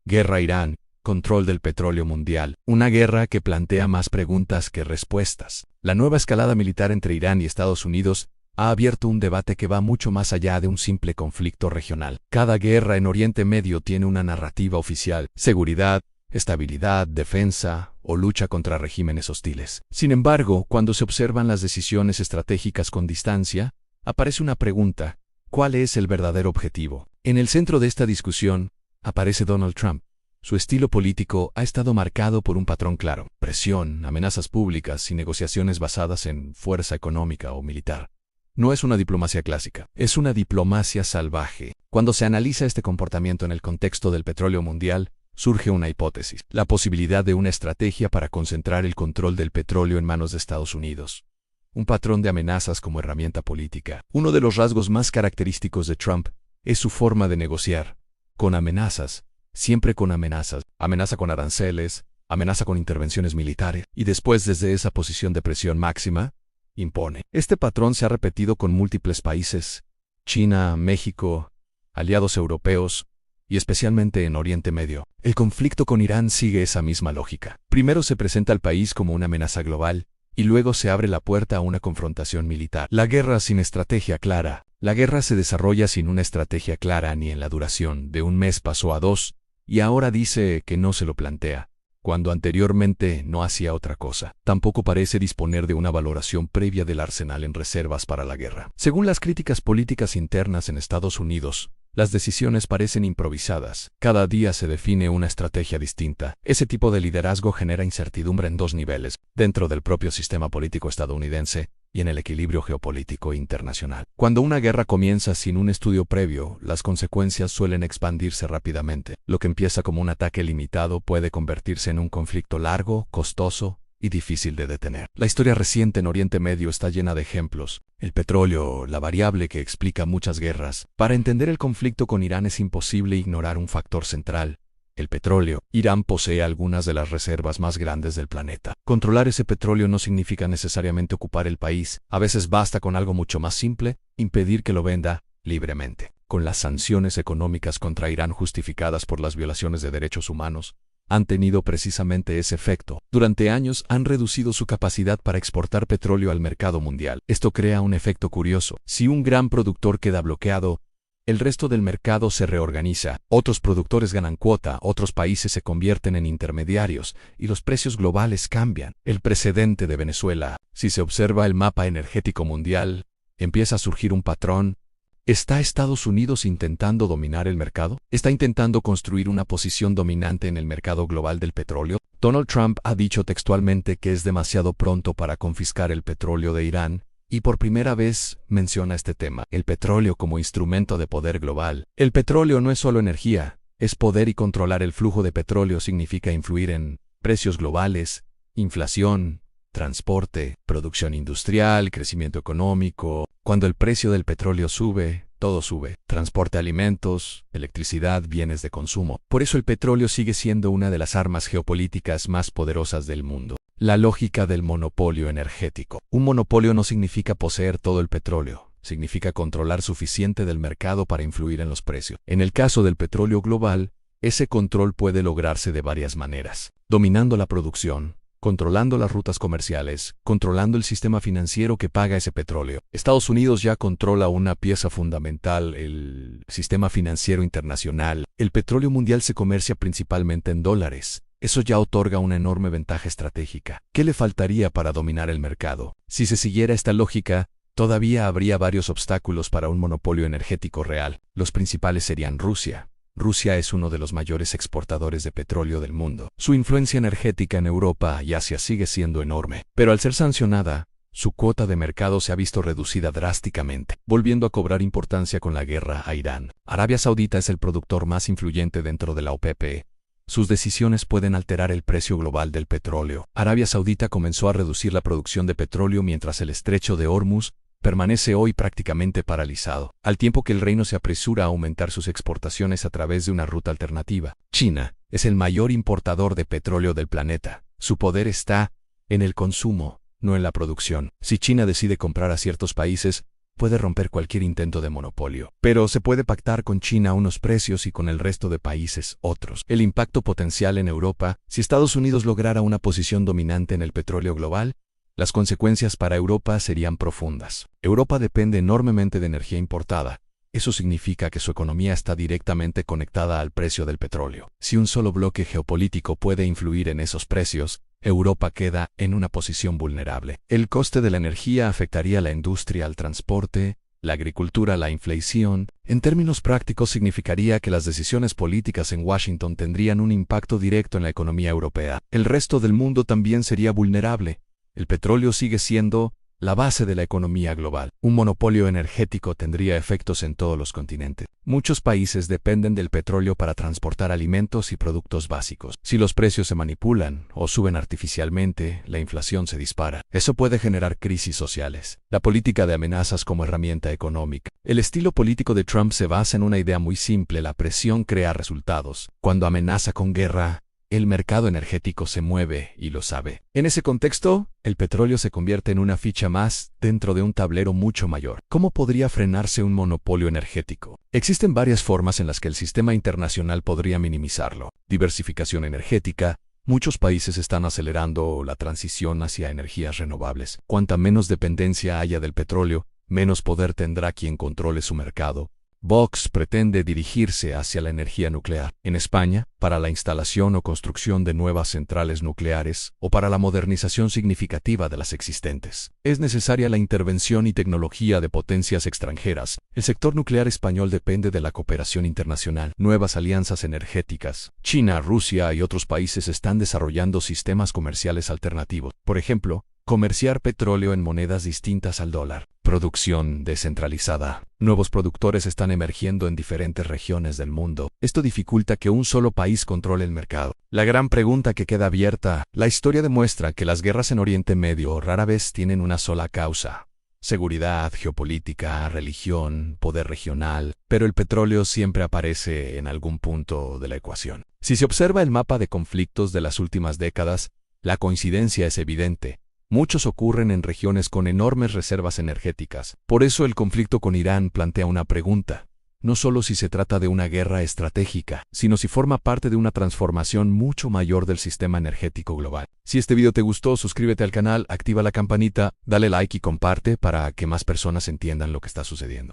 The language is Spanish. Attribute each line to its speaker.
Speaker 1: Guerra Irán, control del petróleo mundial. Una guerra que plantea más preguntas que respuestas. La nueva escalada militar entre Irán y Estados Unidos ha abierto un debate que va mucho más allá de un simple conflicto regional. Cada guerra en Oriente Medio tiene una narrativa oficial: seguridad, estabilidad, defensa o lucha contra regímenes hostiles. Sin embargo, cuando se observan las decisiones estratégicas con distancia, aparece una pregunta: ¿cuál es el verdadero objetivo? En el centro de esta discusión aparece Donald Trump. Su estilo político ha estado marcado por un patrón claro: presión, amenazas públicas y negociaciones basadas en fuerza económica o militar. No es una diplomacia clásica, es una diplomacia salvaje. Cuando se analiza este comportamiento en el contexto del petróleo mundial, surge una hipótesis: la posibilidad de una estrategia para concentrar el control del petróleo en manos de Estados Unidos. Un patrón de amenazas como herramienta política. Uno de los rasgos más característicos de Trump es su forma de negociar. Con amenazas, siempre con amenazas. Amenaza con aranceles, amenaza con intervenciones militares, y después, desde esa posición de presión máxima, impone. Este patrón se ha repetido con múltiples países: China, México, aliados europeos, y especialmente en Oriente Medio. El conflicto con Irán sigue esa misma lógica. Primero se presenta al país como una amenaza global, y luego se abre la puerta a una confrontación militar. La guerra sin estrategia clara. La guerra se desarrolla sin una estrategia clara ni en la duración. De un mes pasó a 2, y ahora dice que no se lo plantea, cuando anteriormente no hacía otra cosa. Tampoco parece disponer de una valoración previa del arsenal en reservas para la guerra. Según las críticas políticas internas en Estados Unidos, las decisiones parecen improvisadas. Cada día se define una estrategia distinta. Ese tipo de liderazgo genera incertidumbre en dos niveles: dentro del propio sistema político estadounidense y en el equilibrio geopolítico internacional. Cuando una guerra comienza sin un estudio previo, las consecuencias suelen expandirse rápidamente. Lo que empieza como un ataque limitado puede convertirse en un conflicto largo, costoso y difícil de detener. La historia reciente en Oriente Medio está llena de ejemplos. El petróleo, la variable que explica muchas guerras. Para entender el conflicto con Irán es imposible ignorar un factor central: el petróleo. Irán posee algunas de las reservas más grandes del planeta. Controlar ese petróleo no significa necesariamente ocupar el país. A veces basta con algo mucho más simple: impedir que lo venda libremente. Con las sanciones económicas contra Irán justificadas por las violaciones de derechos humanos, han tenido precisamente ese efecto. Durante años han reducido su capacidad para exportar petróleo al mercado mundial. Esto crea un efecto curioso: si un gran productor queda bloqueado, el resto del mercado se reorganiza, otros productores ganan cuota, otros países se convierten en intermediarios, y los precios globales cambian. El precedente de Venezuela. Si se observa el mapa energético mundial, empieza a surgir un patrón. ¿Está Estados Unidos intentando dominar el mercado? ¿Está intentando construir una posición dominante en el mercado global del petróleo? Donald Trump ha dicho textualmente que es demasiado pronto para confiscar el petróleo de Irán, y por primera vez menciona este tema: el petróleo como instrumento de poder global. El petróleo no es solo energía, es poder, y controlar el flujo de petróleo significa influir en precios globales, inflación, transporte, producción industrial, crecimiento económico. Cuando el precio del petróleo sube, todo sube: transporte, alimentos, electricidad, bienes de consumo. Por eso el petróleo sigue siendo una de las armas geopolíticas más poderosas del mundo. La lógica del monopolio energético. Un monopolio no significa poseer todo el petróleo, significa controlar suficiente del mercado para influir en los precios. En el caso del petróleo global, ese control puede lograrse de varias maneras: dominando la producción, controlando las rutas comerciales, controlando el sistema financiero que paga ese petróleo. Estados Unidos ya controla una pieza fundamental: el sistema financiero internacional. El petróleo mundial se comercia principalmente en dólares. Eso ya otorga una enorme ventaja estratégica. ¿Qué le faltaría para dominar el mercado? Si se siguiera esta lógica, todavía habría varios obstáculos para un monopolio energético real. Los principales serían Rusia. Rusia es uno de los mayores exportadores de petróleo del mundo. Su influencia energética en Europa y Asia sigue siendo enorme, pero al ser sancionada, su cuota de mercado se ha visto reducida drásticamente, volviendo a cobrar importancia con la guerra a Irán. Arabia Saudita es el productor más influyente dentro de la OPEP. Sus decisiones pueden alterar el precio global del petróleo. Arabia Saudita comenzó a reducir la producción de petróleo mientras el estrecho de Hormuz permanece hoy prácticamente paralizado, al tiempo que el reino se apresura a aumentar sus exportaciones a través de una ruta alternativa. China es el mayor importador de petróleo del planeta. Su poder está en el consumo, no en la producción. Si China decide comprar a ciertos países, puede romper cualquier intento de monopolio. Pero se puede pactar con China unos precios y con el resto de países otros. El impacto potencial en Europa, si Estados Unidos lograra una posición dominante en el petróleo global, las consecuencias para Europa serían profundas. Europa depende enormemente de energía importada. Eso significa que su economía está directamente conectada al precio del petróleo. Si un solo bloque geopolítico puede influir en esos precios, Europa queda en una posición vulnerable. El coste de la energía afectaría a la industria, al transporte, la agricultura, la inflación. En términos prácticos significaría que las decisiones políticas en Washington tendrían un impacto directo en la economía europea. El resto del mundo también sería vulnerable. El petróleo sigue siendo la base de la economía global. Un monopolio energético tendría efectos en todos los continentes. Muchos países dependen del petróleo para transportar alimentos y productos básicos. Si los precios se manipulan o suben artificialmente, la inflación se dispara. Eso puede generar crisis sociales. La política de amenazas como herramienta económica. El estilo político de Trump se basa en una idea muy simple: la presión crea resultados. Cuando amenaza con guerra, el mercado energético se mueve y lo sabe. En ese contexto, el petróleo se convierte en una ficha más dentro de un tablero mucho mayor. ¿Cómo podría frenarse un monopolio energético? Existen varias formas en las que el sistema internacional podría minimizarlo. Diversificación energética. Muchos países están acelerando la transición hacia energías renovables. Cuanta menos dependencia haya del petróleo, menos poder tendrá quien controle su mercado. Vox pretende dirigirse hacia la energía nuclear. En España, para la instalación o construcción de nuevas centrales nucleares o para la modernización significativa de las existentes, es necesaria la intervención y tecnología de potencias extranjeras. El sector nuclear español depende de la cooperación internacional. Nuevas alianzas energéticas. China, Rusia y otros países están desarrollando sistemas comerciales alternativos. Por ejemplo, comerciar petróleo en monedas distintas al dólar. Producción descentralizada. Nuevos productores están emergiendo en diferentes regiones del mundo. Esto dificulta que un solo país controle el mercado. La gran pregunta que queda abierta: la historia demuestra que las guerras en Oriente Medio rara vez tienen una sola causa. Seguridad, geopolítica, religión, poder regional, pero el petróleo siempre aparece en algún punto de la ecuación. Si se observa el mapa de conflictos de las últimas décadas, la coincidencia es evidente. Muchos ocurren en regiones con enormes reservas energéticas. Por eso el conflicto con Irán plantea una pregunta: no solo si se trata de una guerra estratégica, sino si forma parte de una transformación mucho mayor del sistema energético global. Si este video te gustó, suscríbete al canal, activa la campanita, dale like y comparte para que más personas entiendan lo que está sucediendo.